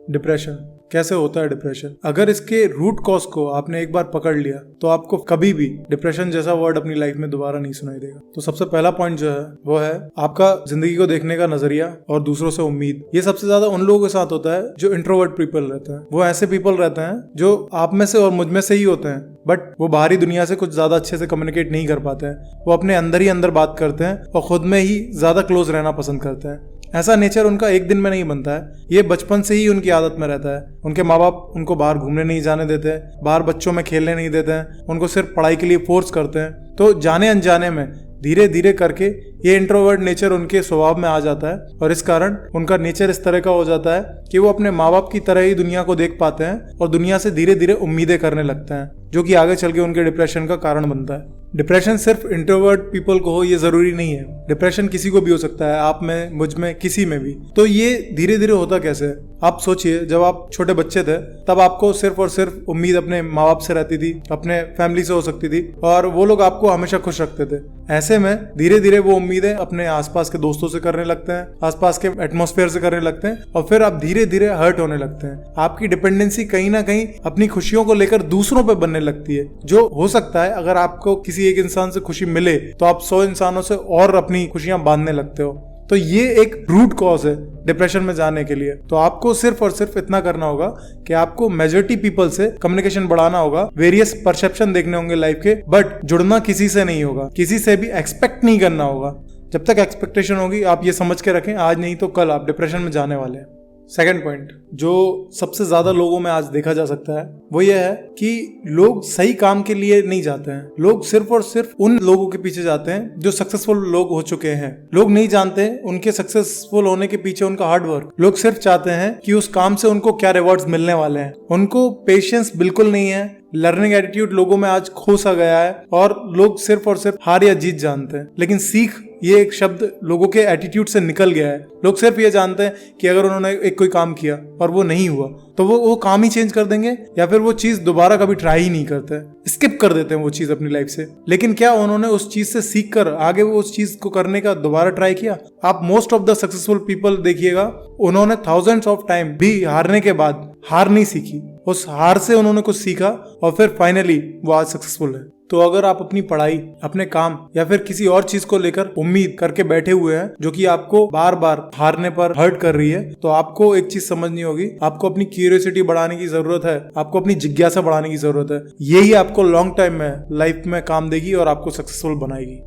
Depression कैसे होता है? डिप्रेशन, अगर इसके रूट कॉज को आपने एक बार पकड़ लिया तो आपको कभी भी डिप्रेशन जैसा वर्ड अपनी लाइफ में दोबारा नहीं सुनाई देगा। तो सबसे पहला पॉइंट जो है वो है आपका जिंदगी को देखने का नजरिया और दूसरों से उम्मीद। ये सबसे ज्यादा उन लोगों के साथ होता है जो इंट्रोवर्ट पीपल रहते हैं। वो ऐसे पीपल रहते हैं जो आप में से और मुझ में से ही होते हैं, बट वो बाहरी दुनिया से कुछ ज्यादा अच्छे से कम्युनिकेट नहीं कर पाते हैं। वो अपने अंदर ही अंदर बात करते हैं और खुद में ही ज्यादा क्लोज रहना पसंद करते हैं। ऐसा नेचर उनका एक दिन में नहीं बनता है, ये बचपन से ही उनकी आदत में रहता है। उनके माँ बाप उनको बाहर घूमने नहीं जाने देते हैं, बाहर बच्चों में खेलने नहीं देते हैं, उनको सिर्फ पढ़ाई के लिए फोर्स करते हैं। तो जाने अनजाने में धीरे धीरे करके ये इंट्रोवर्ट नेचर उनके स्वभाव में आ जाता है और इस कारण उनका नेचर इस तरह का हो जाता है कि वो अपने माँ बाप की तरह ही दुनिया को देख पाते हैं और दुनिया से धीरे धीरे उम्मीदें करने लगते हैं, जो कि आगे चल के उनके डिप्रेशन का कारण बनता है। डिप्रेशन सिर्फ इंट्रोवर्ट पीपल को हो ये जरूरी नहीं है, डिप्रेशन किसी को भी हो सकता है, आप में, मुझ में, किसी में भी। तो ये धीरे धीरे होता कैसे? आप सोचिए, जब आप छोटे बच्चे थे तब आपको सिर्फ और सिर्फ उम्मीद अपने माँ बाप से रहती थी, अपने फैमिली से हो सकती थी और वो लोग आपको हमेशा खुश रखते थे। ऐसे में धीरे धीरे वो उम्मीदें अपने आसपास के दोस्तों से करने लगते हैं, आसपास के एटमॉस्फेयर से करने लगते हैं और फिर आप धीरे धीरे हर्ट होने लगते हैं। आपकी डिपेंडेंसी कहीं ना कहीं अपनी खुशियों को लेकर दूसरों पे बनने लगती है, जो हो सकता है अगर आपको किसी एक इंसान से खुशी मिले तो आप 100 इंसानों से और अपनी खुशियां बांधने लगते हो। तो ये एक रूट कॉज है डिप्रेशन में जाने के लिए। तो आपको सिर्फ और सिर्फ इतना करना होगा कि आपको मेजॉरिटी पीपल से कम्युनिकेशन बढ़ाना होगा, वेरियस परसेप्शन देखने होंगे लाइफ के, बट जुड़ना किसी से नहीं होगा, किसी से भी एक्सपेक्ट नहीं करना होगा। जब तक एक्सपेक्टेशन होगी आप ये समझ के रखें, आज नहीं तो कल आप डिप्रेशन में जाने वाले हैं। सेकंड पॉइंट जो सबसे ज्यादा लोगों में आज देखा जा सकता है वो ये है कि लोग सही काम के लिए नहीं जाते हैं। लोग सिर्फ और सिर्फ उन लोगों के पीछे जाते हैं जो सक्सेसफुल लोग हो चुके हैं। लोग नहीं जानते उनके सक्सेसफुल होने के पीछे उनका हार्ड वर्क। लोग सिर्फ चाहते हैं कि उस काम से उनको क्या रिवॉर्ड्स मिलने वाले हैं। उनको पेशेंस बिल्कुल नहीं है। लर्निंग एटीट्यूड लोगों में आज खो सा गया है और लोग सिर्फ और सिर्फ हार या जीत जानते हैं, लेकिन सीख ये एक शब्द लोगों के एटीट्यूड से निकल गया है। लोग सिर्फ ये जानते हैं कि अगर उन्होंने एक कोई काम किया और वो नहीं हुआ तो वो काम ही चेंज कर देंगे या फिर वो चीज दोबारा कभी ट्राई ही नहीं करते, स्किप कर देते हैं वो चीज अपनी लाइफ से। लेकिन क्या उन्होंने उस चीज से सीख कर आगे वो उस चीज को करने का दोबारा ट्राई किया? आप most of the successful people देखिएगा, उन्होंने थाउजेंड्स ऑफ टाइम भी हारने के बाद हार नहीं सीखी, उस हार से उन्होंने कुछ सीखा और फिर फाइनली वो आज सक्सेसफुल है। तो अगर आप अपनी पढ़ाई, अपने काम या फिर किसी और चीज को लेकर उम्मीद करके बैठे हुए हैं जो कि आपको बार बार हारने पर हर्ट कर रही है, तो आपको एक चीज समझनी होगी, आपको अपनी क्यूरियोसिटी बढ़ाने की जरूरत है, आपको अपनी जिज्ञासा बढ़ाने की जरूरत है। यही आपको लॉन्ग टाइम में लाइफ में काम देगी और आपको सक्सेसफुल बनाएगी।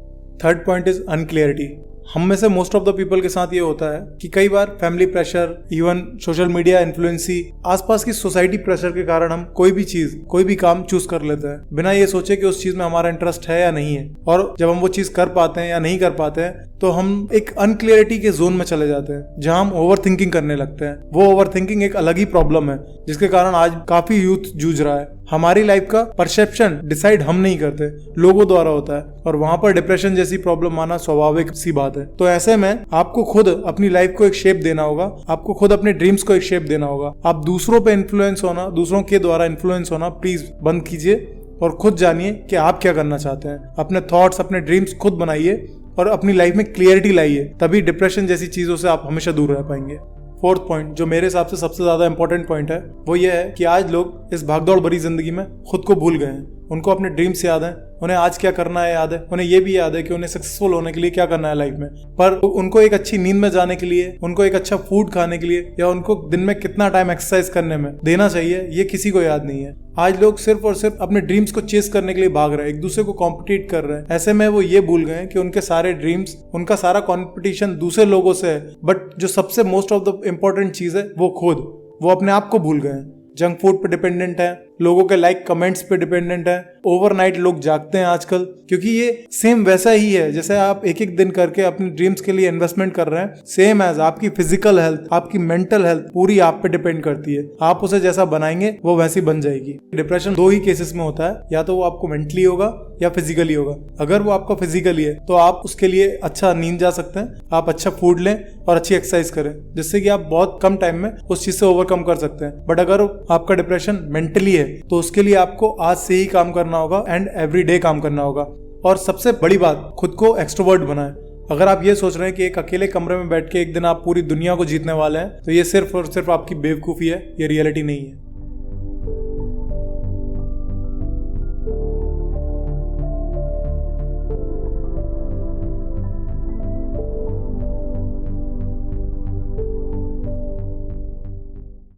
Third point is unclarity. हम में से मोस्ट ऑफ द पीपल के साथ ये होता है कि कई बार family pressure, even social media influence, आसपास की सोसाइटी प्रेशर के कारण हम कोई भी चीज, कोई भी काम चूज कर लेते हैं बिना ये सोचे कि उस चीज में हमारा इंटरेस्ट है या नहीं है। और जब हम वो चीज कर पाते हैं या नहीं कर पाते हैं तो हम एक अनक्लियरिटी के जोन में चले जाते हैं जहां हम ओवर थिंकिंग करने लगते हैं। वो ओवर थिंकिंग एक अलग ही प्रॉब्लम है जिसके कारण आज काफी यूथ जूझ रहा है। हमारी लाइफ का परसेप्शन डिसाइड हम नहीं करते, लोगों द्वारा होता है और वहां पर डिप्रेशन जैसी प्रॉब्लम आना स्वाभाविक सी बात है। तो ऐसे में आपको खुद अपनी लाइफ को एक शेप देना होगा, आपको खुद अपने ड्रीम्स को एक शेप देना होगा। आप दूसरों पे इन्फ्लुएंस होना, दूसरों के द्वारा इन्फ्लुएंस होना प्लीज बंद कीजिए और खुद जानिए कि आप क्या करना चाहते हैं। अपने थॉट्स, अपने ड्रीम्स खुद बनाइए और अपनी लाइफ में क्लियरिटी लाइए, तभी डिप्रेशन जैसी चीजों से आप हमेशा दूर रह पाएंगे। फोर्थ पॉइंट जो मेरे हिसाब से सबसे ज्यादा इंपॉर्टेंट पॉइंट है वो ये है कि आज लोग इस भागदौड़ भरी जिंदगी में खुद को भूल गए हैं। उनको अपने ड्रीम्स याद हैं, उन्हें आज क्या करना है याद है, उन्हें ये भी याद है कि उन्हें सक्सेसफुल होने के लिए क्या करना है लाइफ में, पर उनको एक अच्छी नींद में जाने के लिए, उनको एक अच्छा फूड खाने के लिए या उनको दिन में कितना टाइम एक्सरसाइज करने में देना चाहिए, ये किसी को याद नहीं है। आज लोग सिर्फ और सिर्फ अपने ड्रीम्स को चेस करने के लिए भाग रहे हैं, एक दूसरे को कॉम्पिटिट कर रहे हैं। ऐसे में वो ये भूल गए कि उनके सारे ड्रीम्स, उनका सारा कॉम्पिटिशन दूसरे लोगों से है, बट जो सबसे मोस्ट ऑफ द इम्पोर्टेंट चीज है वो खुद, वो अपने आप को भूल गए। जंक फूड पे डिपेंडेंट है, लोगों के लाइक कमेंट्स पे डिपेंडेंट है, ओवरनाइट लोग जागते हैं आजकल, क्योंकि ये सेम वैसा ही है जैसे आप एक एक दिन करके अपने ड्रीम्स के लिए इन्वेस्टमेंट कर रहे हैं। सेम एज आपकी फिजिकल हेल्थ, आपकी मेंटल हेल्थ पूरी आप पे डिपेंड करती है। आप उसे जैसा बनाएंगे वो वैसी बन जाएगी। डिप्रेशन दो ही केसेस में होता है, या तो वो आपको मेंटली होगा या फिजिकली होगा। अगर वो आपका फिजिकली है तो आप उसके लिए अच्छा नींद जा सकते हैं, आप अच्छा फूड लें और अच्छी एक्सरसाइज करें, जिससे कि आप बहुत कम टाइम में उस चीज से ओवरकम कर सकते हैं। बट अगर आपका डिप्रेशन मेंटली है तो उसके लिए आपको आज से ही काम करना होगा एंड एवरी डे काम करना होगा। और सबसे बड़ी बात, खुद को एक्सट्रोवर्ट बनाएं। अगर आप ये सोच रहे हैं कि एक अकेले कमरे में बैठ के एक दिन आप पूरी दुनिया को जीतने वाले हैं, तो ये सिर्फ और सिर्फ आपकी बेवकूफ़ी है, ये रियलिटी नहीं है।